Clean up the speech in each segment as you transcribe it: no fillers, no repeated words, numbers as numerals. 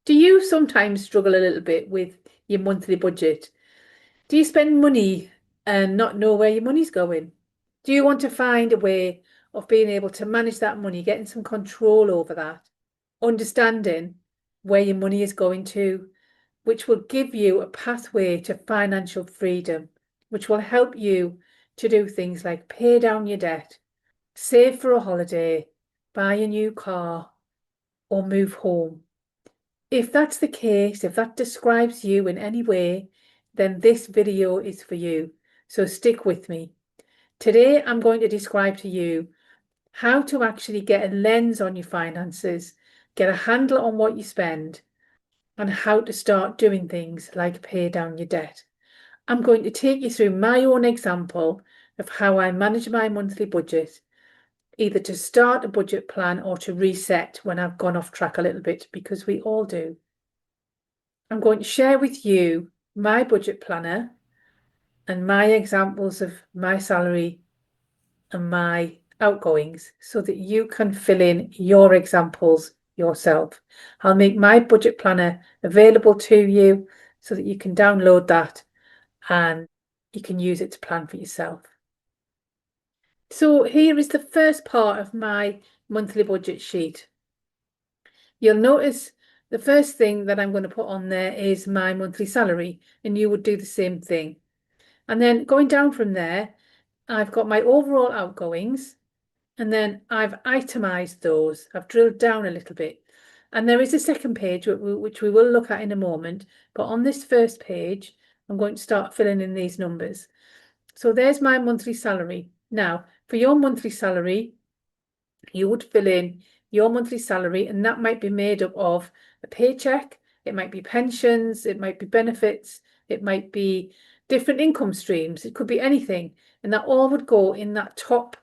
Do you sometimes struggle a little bit with your monthly budget? Do you spend money and not know where your money's going? Do you want to find a way of being able to manage that money, getting some control over that, understanding where your money is going to, which will give you a pathway to financial freedom, which will help you to do things like pay down your debt, save for a holiday, buy a new car, or move home? If that's the case, if that describes you in any way, then this video is for you. So stick with me. Today, I'm going to describe to you how to actually get a lens on your finances, get a handle on what you spend, and how to start doing things like pay down your debt. I'm going to take you through my own example of how I manage my monthly budget, either to start a budget plan or to reset when I've gone off track a little bit, because we all do. I'm going to share with you my budget planner and my examples of my salary and my outgoings so that you can fill in your examples yourself. I'll make my budget planner available to you so that you can download that and you can use it to plan for yourself. So here is the first part of my monthly budget sheet. You'll notice the first thing that I'm going to put on there is my monthly salary, and you would do the same thing. And then going down from there, I've got my overall outgoings, and then I've itemized those. I've drilled down a little bit. And there is a second page, which we will look at in a moment. But on this first page, I'm going to start filling in these numbers. So there's my monthly salary. Now, for your monthly salary, you would fill in your monthly salary, and that might be made up of a paycheck, it might be pensions, it might be benefits, it might be different income streams, it could be anything, and that all would go in that top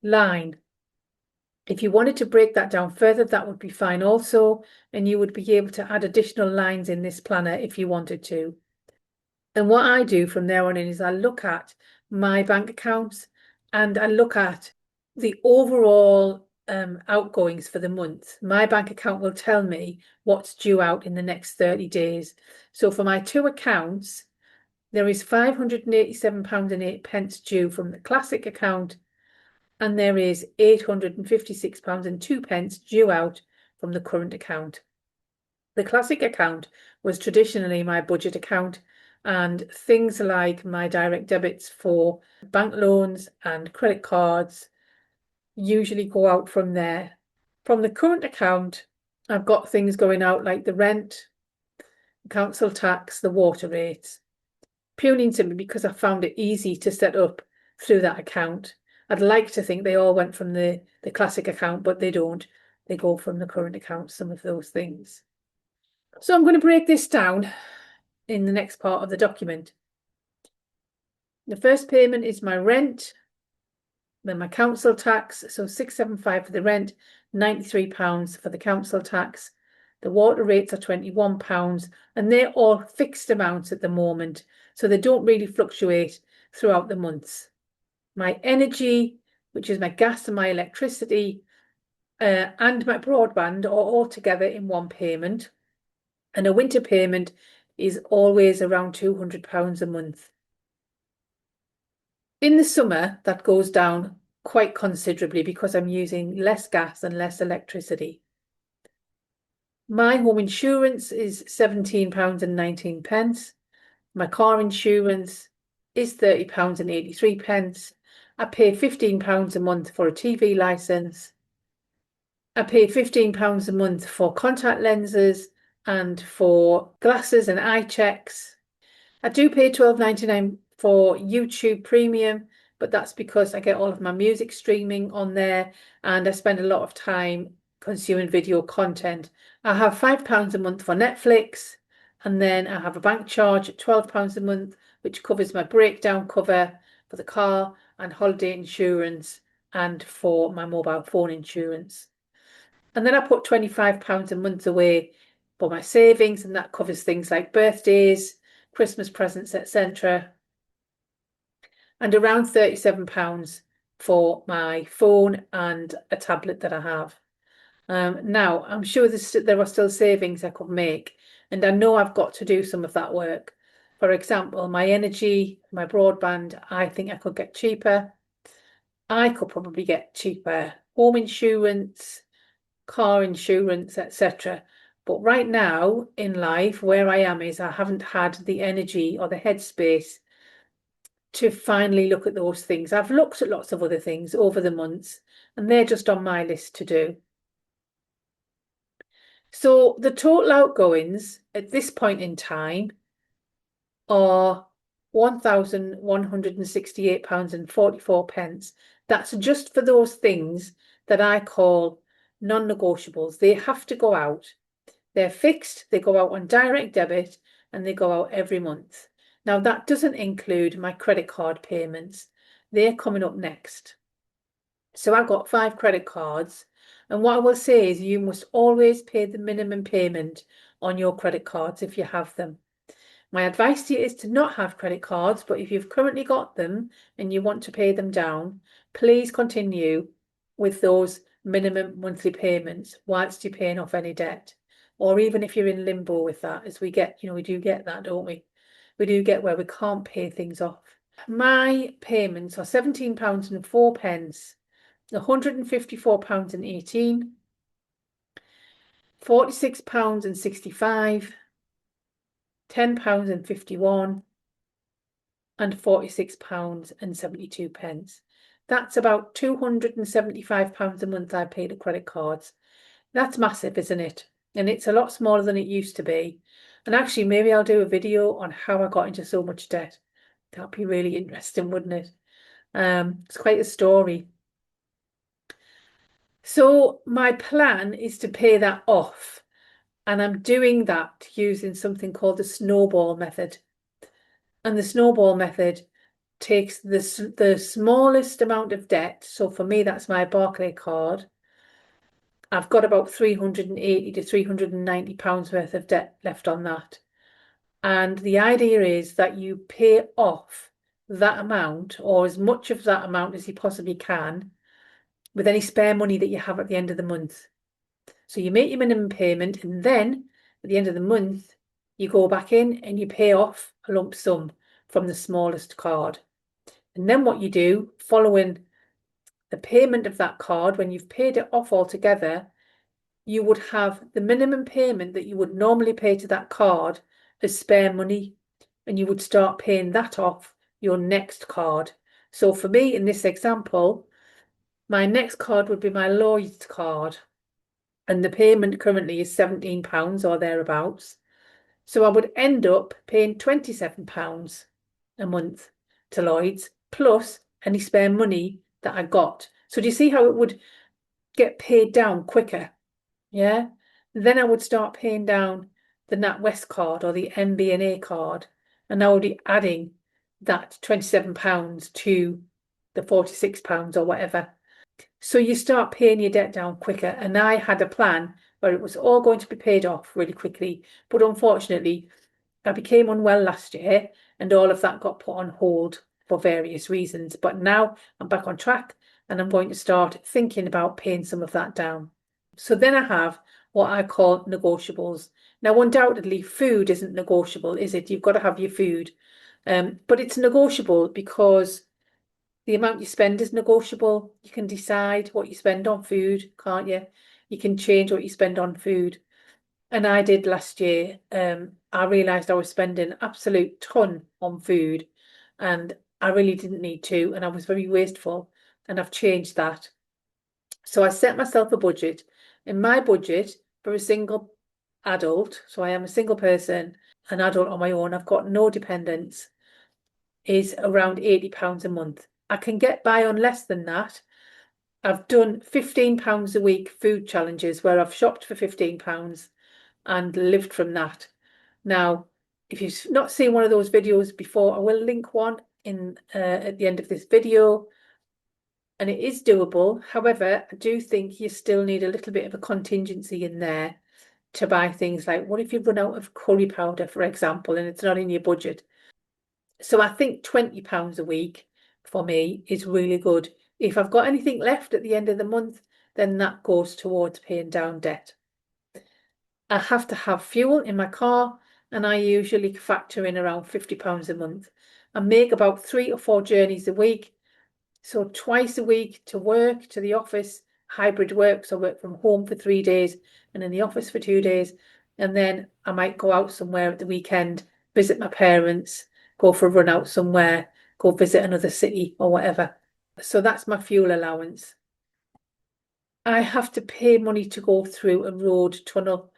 line. If you wanted to break that down further, that would be fine also, and you would be able to add additional lines in this planner if you wanted to. And what I do from there on in is I look at my bank accounts and I look at the overall outgoings for the month. My bank account will tell me what's due out in the next 30 days. So for my two accounts, there is £587.08 due from the classic account, and there is £856.02 due out from the current account. The classic account was traditionally my budget account, and things like my direct debits for bank loans and credit cards usually go out from there. From the current account, I've got things going out like the rent, council tax, the water rates, purely and simply because I found it easy to set up through that account. I'd like to think they all went from the classic account, but they don't. They go from the current account, some of those things. So I'm going to break this down in the next part of the document. The first payment is my rent, then my council tax, so £675 for the rent, £93 for the council tax. The water rates are £21, and they're all fixed amounts at the moment, so they don't really fluctuate throughout the months. My energy, which is my gas and my electricity, and my broadband are all together in one payment, and a winter payment is always around £200 a month. In the summer, that goes down quite considerably because I'm using less gas and less electricity. My home insurance is £17.19. My car insurance is £30.83. I pay £15 a month for a TV licence. I pay £15 a month for contact lenses and for glasses and eye checks. I do pay £12.99 for YouTube Premium, but that's because I get all of my music streaming on there and I spend a lot of time consuming video content. I have £5 a month for Netflix, and then I have a bank charge at £12 a month, which covers my breakdown cover for the car and holiday insurance and for my mobile phone insurance. And then I put £25 a month away for my savings, and that covers things like birthdays, Christmas presents, etc. And around £37 for my phone and a tablet that I have. Now, I'm sure there are still savings I could make, and I know I've got to do some of that work. For example, my energy, my broadband, I think I could get cheaper. I could probably get cheaper home insurance, car insurance, etc. But right now in life, where I am is I haven't had the energy or the headspace to finally look at those things. I've looked at lots of other things over the months, and they're just on my list to do. So the total outgoings at this point in time are £1,168.44. That's just for those things that I call non-negotiables. They have to go out. They're fixed, they go out on direct debit, and they go out every month. Now, that doesn't include my credit card payments. They're coming up next. So I've got 5 credit cards. And what I will say is you must always pay the minimum payment on your credit cards if you have them. My advice to you is to not have credit cards, but if you've currently got them and you want to pay them down, please continue with those minimum monthly payments whilst you're paying off any debt. Or even if you're in limbo with that, as we get, we do get that, don't we? We do get where we can't pay things off. My payments are £17.04, £154.18, £46.65, £10.51, and £46.72. That's about £275 a month I pay to credit cards. That's massive, isn't it? And it's a lot smaller than it used to be. And actually, maybe I'll do a video on how I got into so much debt. That'd be really interesting, wouldn't it? It's quite a story. So my plan is to pay that off. And I'm doing that using something called the snowball method. And the snowball method takes the smallest amount of debt. So for me, that's my Barclay card. I've got about 380 to £390 worth of debt left on that. And the idea is that you pay off that amount or as much of that amount as you possibly can with any spare money that you have at the end of the month. So you make your minimum payment, and then at the end of the month, you go back in and you pay off a lump sum from the smallest card. And then what you do, following the payment of that card, when you've paid it off altogether, you would have the minimum payment that you would normally pay to that card as spare money, and you would start paying that off your next card. So for me, in this example, my next card would be my Lloyd's card, and the payment currently is £17 or thereabouts. So I would end up paying £27 a month to Lloyd's, plus any spare money that I got. So do you see how it would get paid down quicker? Yeah. Then I would start paying down the NatWest card or the MBNA card, and I would be adding that £27 to the £46 or whatever. So you start paying your debt down quicker. And I had a plan where it was all going to be paid off really quickly. But unfortunately, I became unwell last year and all of that got put on hold for various reasons. But now I'm back on track and I'm going to start thinking about paying some of that down. So then I have what I call negotiables. Now, undoubtedly, food isn't negotiable, is it? You've got to have your food. But it's negotiable because the amount you spend is negotiable. You can decide what you spend on food, can't you? You can change what you spend on food. And I did last year. I realised I was spending an absolute ton on food and I really didn't need to. And I was very wasteful. And I've changed that. So I set myself a budget. In my budget for a single adult, so I am a single person, an adult on my own, I've got no dependents, is around £80 a month. I can get by on less than that. I've done £15 a week food challenges where I've shopped for £15 and lived from that. Now, if you've not seen one of those videos before, I will link one in at the end of this video. And it is doable. However, I do think you still need a little bit of a contingency in there to buy things like, what if you run out of curry powder, for example, and it's not in your budget? So I think £20 a week for me is really good. If I've got anything left at the end of the month, then that goes towards paying down debt. I have to have fuel in my car, and I usually factor in around £50 a month. I make about 3 or 4 journeys a week. So twice a week to work, to the office, hybrid work. So I work from home for 3 days and in the office for 2 days. And then I might go out somewhere at the weekend, visit my parents, go for a run out somewhere, go visit another city or whatever. So that's my fuel allowance. I have to pay money to go through a road tunnel,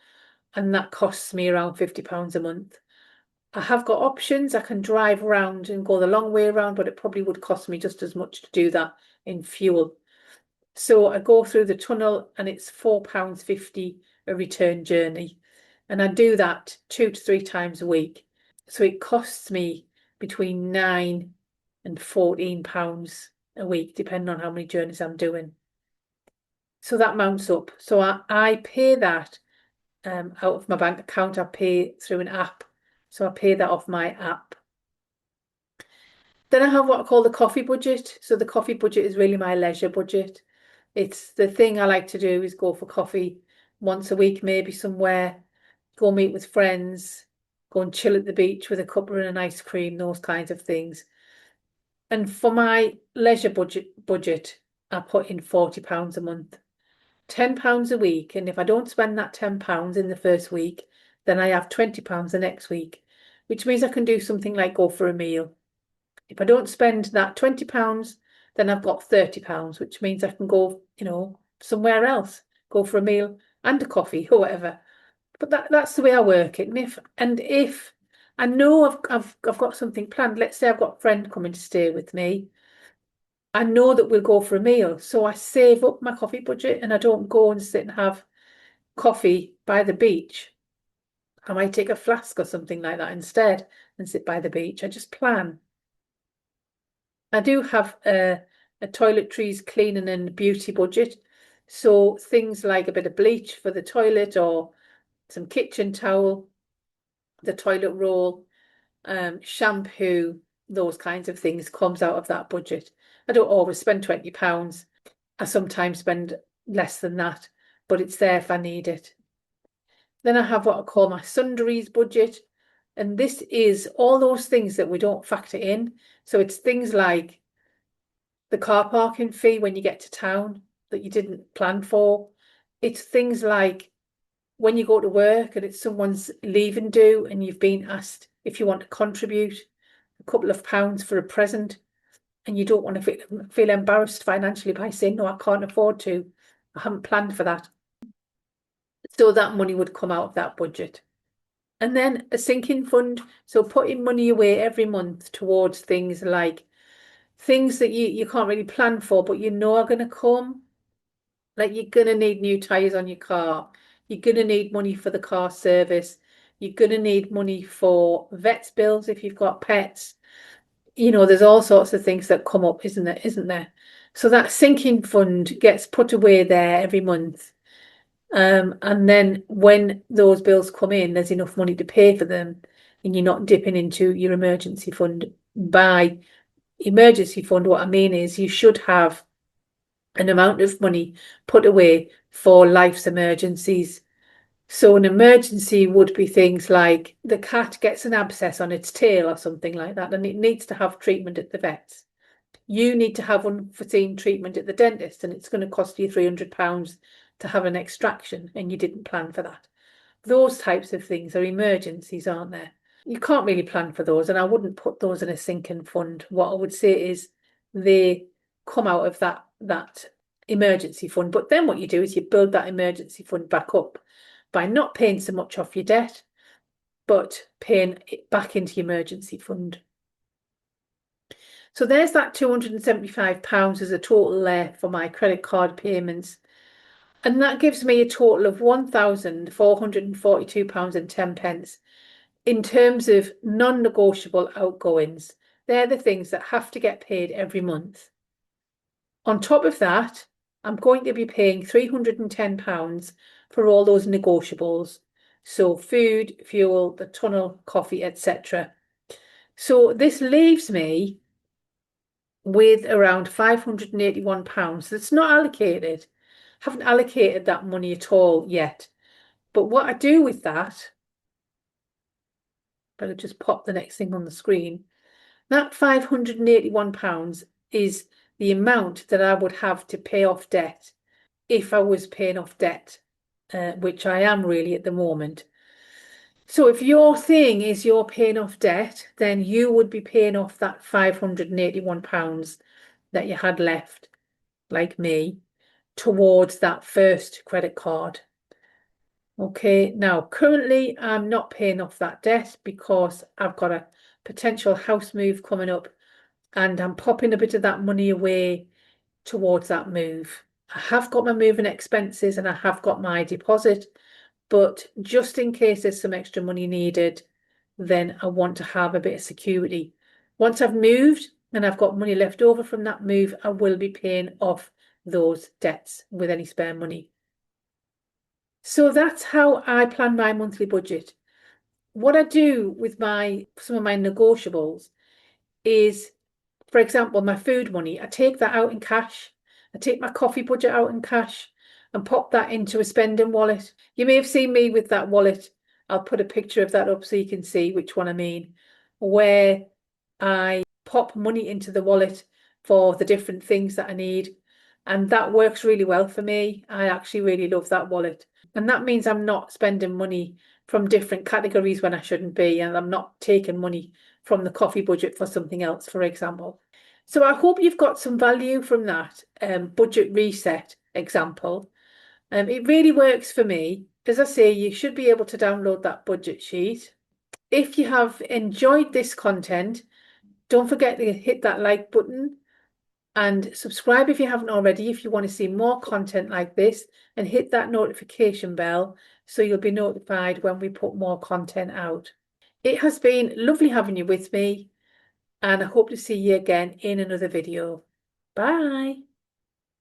and that costs me around £50 a month. I have got options. I can drive around and go the long way around, but it probably would cost me just as much to do that in fuel. So I go through the tunnel and it's £4.50 a return journey. And I do that 2 to 3 times a week. So it costs me between £9 and £14 a week, depending on how many journeys I'm doing. So that mounts up. So I pay that out of my bank account. I pay through an app. So I pay that off my app. Then I have what I call the coffee budget. So the coffee budget is really my leisure budget. It's the thing I like to do is go for coffee once a week, maybe somewhere, go meet with friends, go and chill at the beach with a cuppa and an ice cream, those kinds of things. And for my leisure budget, I put in £40 a month, £10 a week. And if I don't spend that £10 in the first week, then I have £20 the next week, which means I can do something like go for a meal. If I don't spend that £20, then I've got £30, which means I can go, somewhere else, go for a meal and a coffee or whatever. But that's the way I work it. And if I know I've got something planned, let's say I've got a friend coming to stay with me, I know that we'll go for a meal. So I save up my coffee budget and I don't go and sit and have coffee by the beach. I might take a flask or something like that instead and sit by the beach. I just plan. I do have a toiletries cleaning and beauty budget. So things like a bit of bleach for the toilet or some kitchen towel, the toilet roll, shampoo, those kinds of things comes out of that budget. I don't always spend £20. I sometimes spend less than that, but it's there if I need it. Then I have what I call my sundries budget. And this is all those things that we don't factor in. So it's things like the car parking fee when you get to town that you didn't plan for. It's things like when you go to work and it's someone's leaving due and you've been asked if you want to contribute a couple of pounds for a present and you don't want to feel embarrassed financially by saying, no, I can't afford to. I haven't planned for that. So that money would come out of that budget. And then a sinking fund. So putting money away every month towards things like things that you can't really plan for, but you know are going to come. Like you're going to need new tires on your car. You're going to need money for the car service. You're going to need money for vet's bills if you've got pets. There's all sorts of things that come up, isn't there? So that sinking fund gets put away there every month. And then when those bills come in, there's enough money to pay for them, and you're not dipping into your emergency fund. By emergency fund, what I mean is you should have an amount of money put away for life's emergencies. So an emergency would be things like the cat gets an abscess on its tail or something like that, and it needs to have treatment at the vets. You need to have unforeseen treatment at the dentist, and it's going to cost you £300 to have an extraction, and you didn't plan for that. Those types of things are emergencies, aren't there? You can't really plan for those, and I wouldn't put those in a sinking fund. What I would say is they come out of that emergency fund. But then what you do is you build that emergency fund back up by not paying so much off your debt, but paying it back into your emergency fund. So there's that £275 as a total there for my credit card payments. And that gives me a total of £1,442.10 in terms of non-negotiable outgoings. They're the things that have to get paid every month. On top of that, I'm going to be paying £310 for all those negotiables. So food, fuel, the tunnel, coffee, etc. So this leaves me with around £581 that's not allocated. haven't allocated that money at all yet. But what I do with that, better just pop the next thing on the screen. That £581 is the amount that I would have to pay off debt if I was paying off debt, which I am really at the moment. So if your thing is you're paying off debt, then you would be paying off that £581 that you had left, like me, towards that first credit card. Okay, now currently I'm not paying off that debt because I've got a potential house move coming up and I'm popping a bit of that money away towards that move. I have got my moving expenses and I have got my deposit, but just in case there's some extra money needed, then I want to have a bit of security. Once I've moved and I've got money left over from that move, I will be paying off those debts with any spare money. So that's how I plan my monthly budget. What I do with some of my negotiables is, for example, my food money, I take that out in cash. I take my coffee budget out in cash and pop that into a spending wallet. You may have seen me with that wallet. I'll put a picture of that up so you can see which one I mean, where I pop money into the wallet for the different things that I need. And that works really well for me. I actually really love that wallet. And that means I'm not spending money from different categories when I shouldn't be, and I'm not taking money from the coffee budget for something else, for example. So I hope you've got some value from that budget reset example. It really works for me. As I say, you should be able to download that budget sheet. If you have enjoyed this content, don't forget to hit that like button and subscribe if you haven't already, if you want to see more content like this, and hit that notification bell so you'll be notified when we put more content out. It has been lovely having you with me, and I hope to see you again in another video. Bye.